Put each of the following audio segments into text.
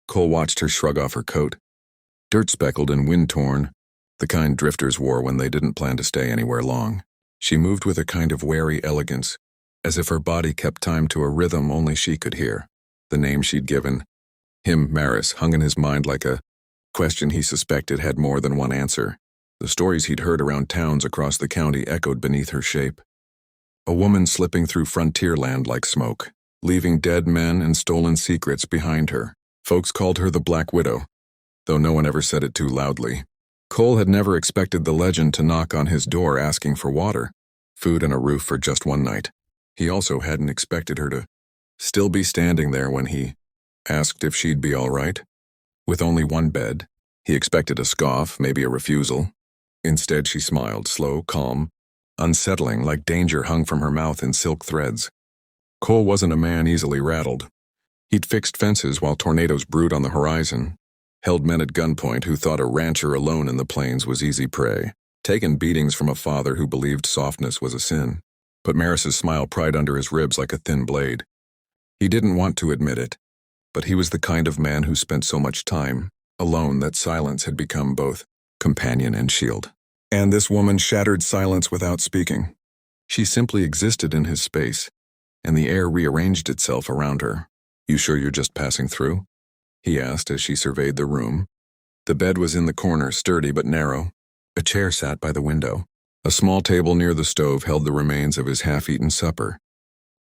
Cole watched her shrug off her coat. Dirt-speckled and wind-torn, the kind drifters wore when they didn't plan to stay anywhere long. She moved with a kind of wary elegance, as if her body kept time to a rhythm only she could hear. The name she'd given, him, Maris, hung in his mind like a question he suspected had more than one answer. The stories he'd heard around towns across the county echoed beneath her shape. A woman slipping through frontier land like smoke, leaving dead men and stolen secrets behind her. Folks called her the Black Widow, though no one ever said it too loudly. Cole had never expected the legend to knock on his door asking for water, food, and a roof for just one night. He also hadn't expected her to still be standing there when he asked if she'd be all right. With only one bed, he expected a scoff, maybe a refusal. Instead, she smiled, slow, calm, unsettling, like danger hung from her mouth in silk threads. Cole wasn't a man easily rattled. He'd fixed fences while tornadoes brewed on the horizon, held men at gunpoint who thought a rancher alone in the plains was easy prey, taken beatings from a father who believed softness was a sin. But Maris's smile pried under his ribs like a thin blade. He didn't want to admit it, but he was the kind of man who spent so much time alone that silence had become both companion and shield. And this woman shattered silence without speaking. She simply existed in his space, and the air rearranged itself around her. "You sure you're just passing through?" he asked as she surveyed the room. The bed was in the corner, sturdy but narrow. A chair sat by the window. A small table near the stove held the remains of his half-eaten supper.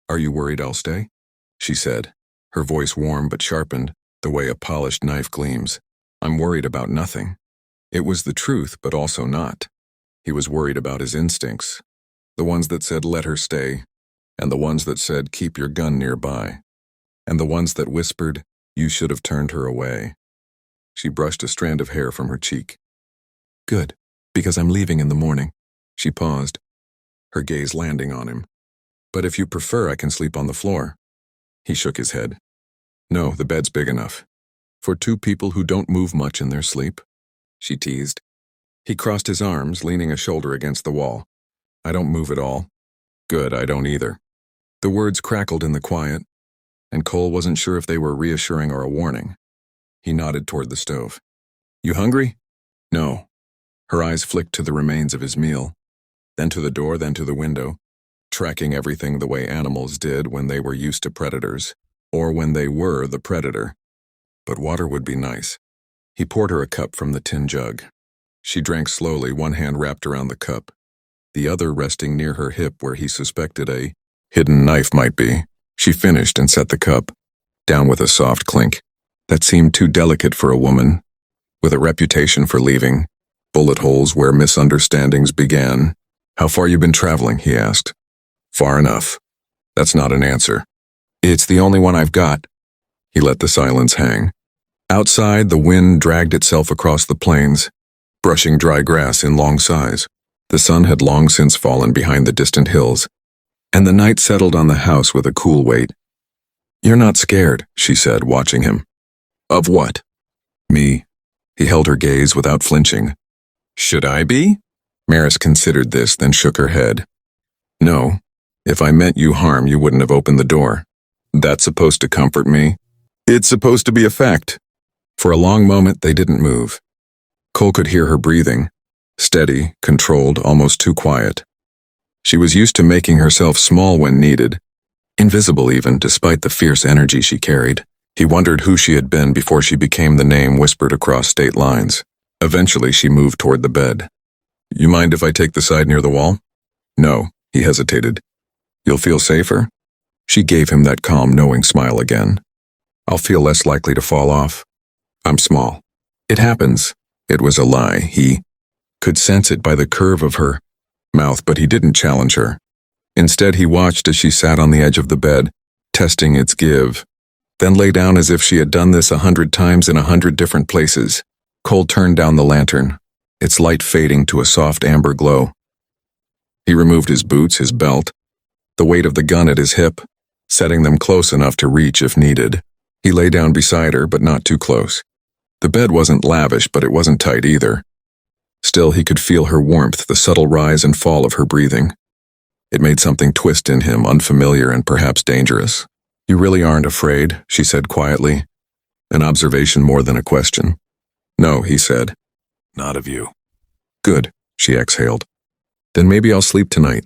"Are you worried I'll stay?" she said, her voice warm but sharpened, the way a polished knife gleams. "I'm worried about nothing." It was the truth, but also not. He was worried about his instincts, the ones that said let her stay, and the ones that said keep your gun nearby, and the ones that whispered you should have turned her away. She brushed a strand of hair from her cheek. "Good, because I'm leaving in the morning." She paused, her gaze landing on him. "But if you prefer, I can sleep on the floor." He shook his head. "No, the bed's big enough. For two people who don't move much in their sleep," she teased. He crossed his arms, leaning a shoulder against the wall. "I don't move at all." "Good, I don't either." The words crackled in the quiet, and Cole wasn't sure if they were reassuring or a warning. He nodded toward the stove. "You hungry?" "No." Her eyes flicked to the remains of his meal, then to the door, then to the window, tracking everything the way animals did when they were used to predators, or when they were the predator. But water would be nice. He poured her a cup from the tin jug. She drank slowly, one hand wrapped around the cup, the other resting near her hip where he suspected a hidden knife might be. She finished and set the cup down with a soft clink. That seemed too delicate for a woman, with a reputation for leaving bullet holes where misunderstandings began. "How far you been traveling?" he asked. "Far enough." "That's not an answer." "It's the only one I've got." He let the silence hang. Outside, the wind dragged itself across the plains, brushing dry grass in long sighs. The sun had long since fallen behind the distant hills, and the night settled on the house with a cool weight. "You're not scared," she said, watching him. "Of what?" "Me." He held her gaze without flinching. "Should I be?" Maris considered this, then shook her head. "No. If I meant you harm, you wouldn't have opened the door. That's supposed to comfort me. It's supposed to be a fact." For a long moment, they didn't move. Cole could hear her breathing, steady, controlled, almost too quiet. She was used to making herself small when needed, invisible even, despite the fierce energy she carried. He wondered who she had been before she became the name whispered across state lines. Eventually, she moved toward the bed. "You mind if I take the side near the wall?" "No," he hesitated. "You'll feel safer?" She gave him that calm, knowing smile again. "I'll feel less likely to fall off. I'm small." "It happens." It was a lie. He could sense it by the curve of her mouth, but he didn't challenge her. Instead, he watched as she sat on the edge of the bed, testing its give, then lay down as if she had done this 100 times in 100 different places. Cole turned down the lantern, its light fading to a soft amber glow. He removed his boots, his belt, the weight of the gun at his hip, setting them close enough to reach if needed. He lay down beside her, but not too close. The bed wasn't lavish, but it wasn't tight either. Still, he could feel her warmth, the subtle rise and fall of her breathing. It made something twist in him, unfamiliar and perhaps dangerous. "You really aren't afraid," she said quietly. an observation more than a question. "No," he said. "Not of you." "Good," she exhaled. "Then maybe I'll sleep tonight."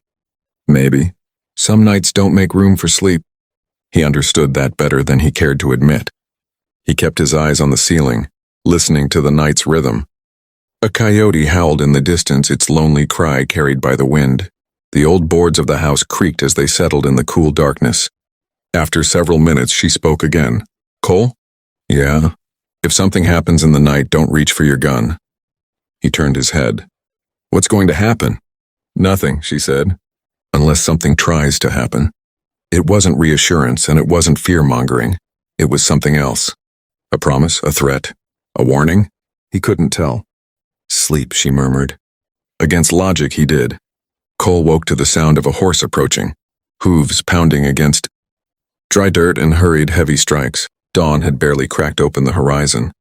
"Maybe. Some nights don't make room for sleep." He understood that better than he cared to admit. He kept his eyes on the ceiling, listening to the night's rhythm. A coyote howled in the distance, its lonely cry carried by the wind. The old boards of the house creaked as they settled in the cool darkness. After several minutes, she spoke again. "Cole?" "Yeah. If something happens in the night, don't reach for your gun." He turned his head. "What's going to happen?" "Nothing," she said. "Unless something tries to happen." It wasn't reassurance and it wasn't fear-mongering. It was something else. A promise, a threat, a warning? He couldn't tell. "Sleep," she murmured. Against logic, he did. Cole woke to the sound of a horse approaching, hooves pounding against dry dirt and hurried heavy strikes. Dawn had barely cracked open the horizon,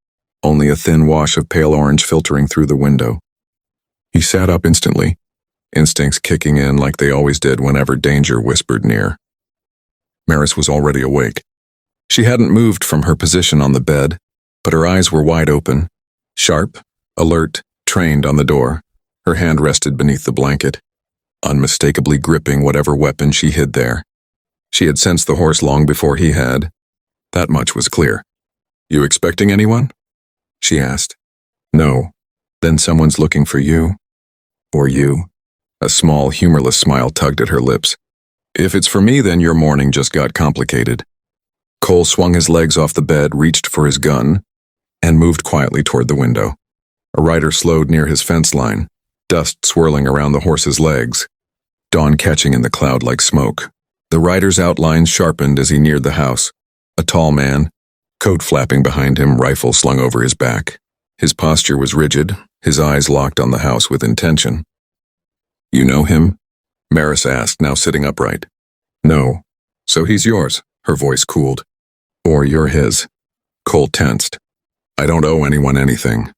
only a thin wash of pale orange filtering through the window. He sat up instantly, instincts kicking in like they always did whenever danger whispered near. Maris was already awake. She hadn't moved from her position on the bed, but her eyes were wide open, sharp, alert, trained on the door. Her hand rested beneath the blanket, unmistakably gripping whatever weapon she hid there. She had sensed the horse long before he had. That much was clear. "You expecting anyone?" she asked. "No." "Then someone's looking for you." "Or you." A small, humorless smile tugged at her lips. "If it's for me, then your morning just got complicated." Cole swung his legs off the bed, reached for his gun, and moved quietly toward the window. A rider slowed near his fence line, dust swirling around the horse's legs, dawn catching in the cloud like smoke. The rider's outlines sharpened as he neared the house. A tall man, coat flapping behind him, rifle slung over his back. His posture was rigid, his eyes locked on the house with intention. "You know him?" Maris asked, now sitting upright. "No." "So he's yours," her voice cooled. "Or you're his." Cole tensed. "I don't owe anyone anything.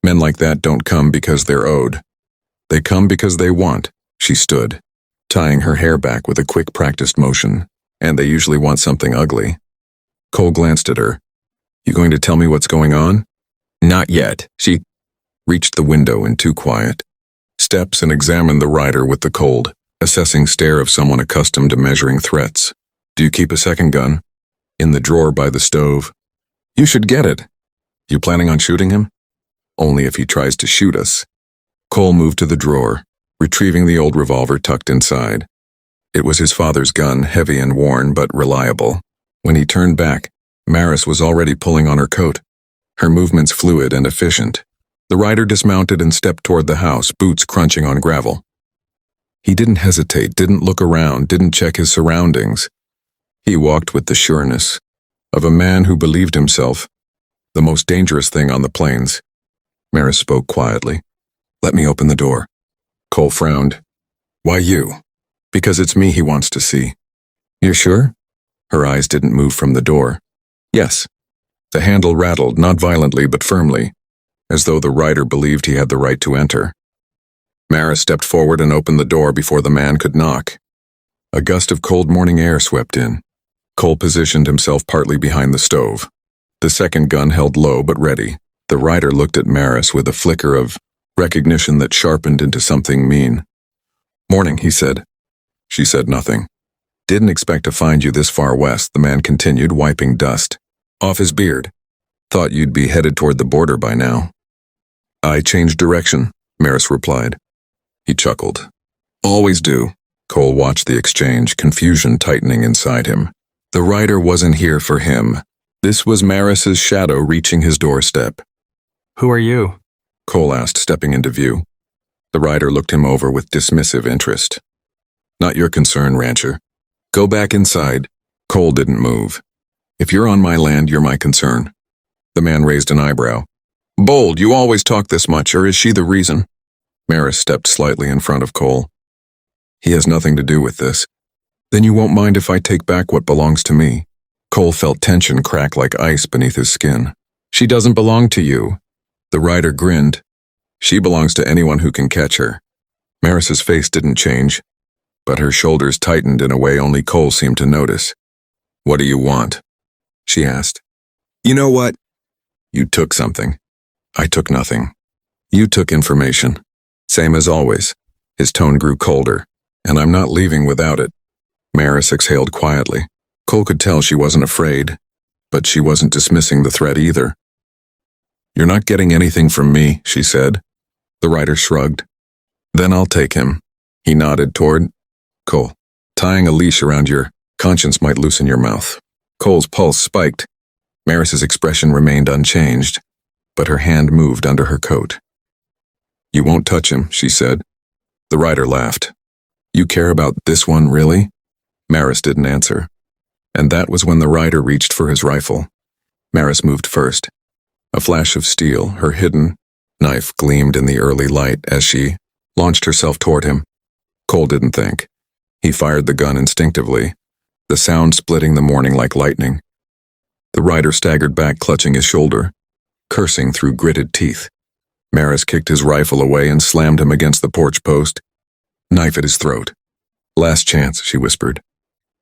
Men like that don't come because they're owed. They come because they want." She stood, tying her hair back with a quick practiced motion, and they usually want something ugly. Cole glanced at her. "You going to tell me what's going on?" "Not yet." She reached the window in too quiet, steps and examined the rider with the cold, assessing stare of someone accustomed to measuring threats. "Do you keep a second gun?" "In the drawer by the stove." "You should get it." "You planning on shooting him?" "Only if he tries to shoot us." Cole moved to the drawer, retrieving the old revolver tucked inside. It was his father's gun, heavy and worn, but reliable. When he turned back, Maris was already pulling on her coat, her movements fluid and efficient. The rider dismounted and stepped toward the house, boots crunching on gravel. He didn't hesitate, didn't look around, didn't check his surroundings. He walked with the sureness of a man who believed himself the most dangerous thing on the plains. Maris spoke quietly. "Let me open the door." Cole frowned. "Why you?" "Because it's me he wants to see." "You're sure?" Her eyes didn't move from the door. "Yes." The handle rattled, not violently but firmly, as though the rider believed he had the right to enter. Maris stepped forward and opened the door before the man could knock. A gust of cold morning air swept in. Cole positioned himself partly behind the stove, the second gun held low but ready. The rider looked at Maris with a flicker of recognition that sharpened into something mean. "Morning," he said. She said nothing. "Didn't expect to find you this far west," the man continued, wiping dust off his beard. "Thought you'd be headed toward the border by now." "I changed direction," Maris replied. He chuckled. "Always do." Cole watched the exchange, confusion tightening inside him. The rider wasn't here for him. This was Maris's shadow reaching his doorstep. "Who are you?" Cole asked, stepping into view. The rider looked him over with dismissive interest. "Not your concern, rancher. Go back inside." Cole didn't move. "If you're on my land, you're my concern." The man raised an eyebrow. "Bold, you always talk this much, or is she the reason?" Maris stepped slightly in front of Cole. "He has nothing to do with this." "Then you won't mind if I take back what belongs to me?" Cole felt tension crack like ice beneath his skin. "She doesn't belong to you." The rider grinned. "She belongs to anyone who can catch her." Maris's face didn't change, but her shoulders tightened in a way only Cole seemed to notice. "What do you want?" she asked. "You know what?" You took something. I took nothing. You took information. Same as always. His tone grew colder. And I'm not leaving without it. Maris exhaled quietly. Cole could tell she wasn't afraid, but she wasn't dismissing the threat either. You're not getting anything from me, she said. The writer shrugged. Then I'll take him. He nodded toward Cole. Tying a leash around your conscience might loosen your mouth. Cole's pulse spiked. Maris's expression remained unchanged, but her hand moved under her coat. You won't touch him, she said. The writer laughed. You care about this one, really? Maris didn't answer. And that was when the writer reached for his rifle. Maris moved first. A flash of steel, her hidden knife gleamed in the early light as she launched herself toward him. Cole didn't think. He fired the gun instinctively, the sound splitting the morning like lightning. The writer staggered back, clutching his shoulder, cursing through gritted teeth. Maris kicked his rifle away and slammed him against the porch post, knife at his throat. Last chance, she whispered.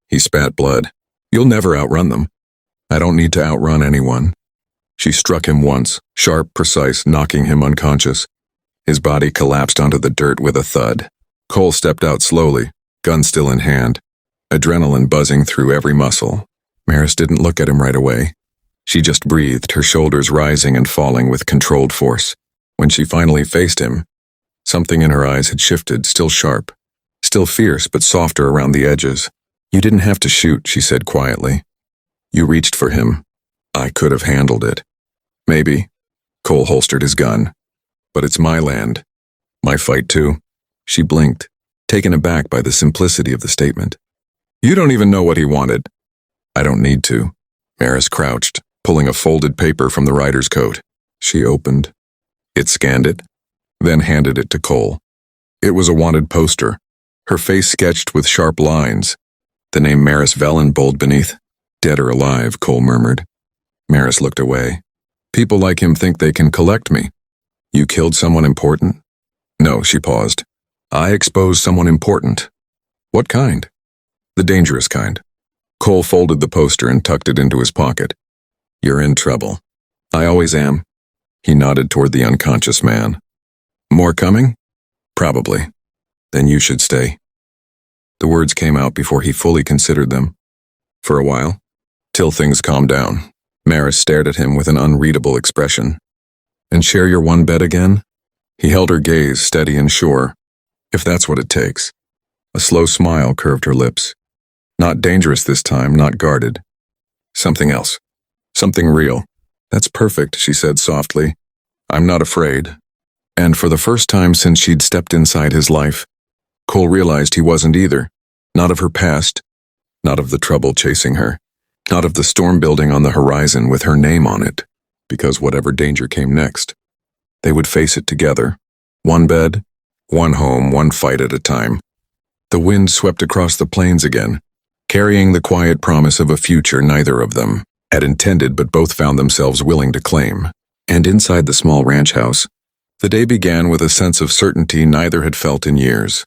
He spat blood. You'll never outrun them. I don't need to outrun anyone. She struck him once, sharp, precise, knocking him unconscious. His body collapsed onto the dirt with a thud. Cole stepped out slowly, gun still in hand, adrenaline buzzing through every muscle. Maris didn't look at him right away. She just breathed, her shoulders rising and falling with controlled force. When she finally faced him, something in her eyes had shifted, still sharp, still fierce but softer around the edges. You didn't have to shoot, she said quietly. You reached for him. I could have handled it. Maybe. Cole holstered his gun. But it's my land. My fight too. She blinked, taken aback by the simplicity of the statement. You don't even know what he wanted. I don't need to. Maris crouched, pulling a folded paper from the writer's coat. She opened. It scanned it, then handed it to Cole. It was a wanted poster, her face sketched with sharp lines. The name Maris Velen bold beneath. Dead or alive, Cole murmured. Maris looked away. People like him think they can collect me. You killed someone important? No, she paused. I exposed someone important. What kind? The dangerous kind. Cole folded the poster and tucked it into his pocket. You're in trouble. I always am. He nodded toward the unconscious man. More coming? Probably. Then you should stay. The words came out before he fully considered them. For a while, till things calmed down. Maris stared at him with an unreadable expression. And share your one bed again? He held her gaze steady and sure. If that's what it takes. A slow smile curved her lips. Not dangerous this time, not guarded. Something else. Something real. That's perfect, she said softly. I'm not afraid. And for the first time since she'd stepped inside his life, Cole realized he wasn't either. Not of her past, not of the trouble chasing her, not of the storm building on the horizon with her name on it, because whatever danger came next, they would face it together. One bed, one home, one fight at a time. The wind swept across the plains again, carrying the quiet promise of a future neither of them had intended but both found themselves willing to claim. And inside the small ranch house, the day began with a sense of certainty neither had felt in years.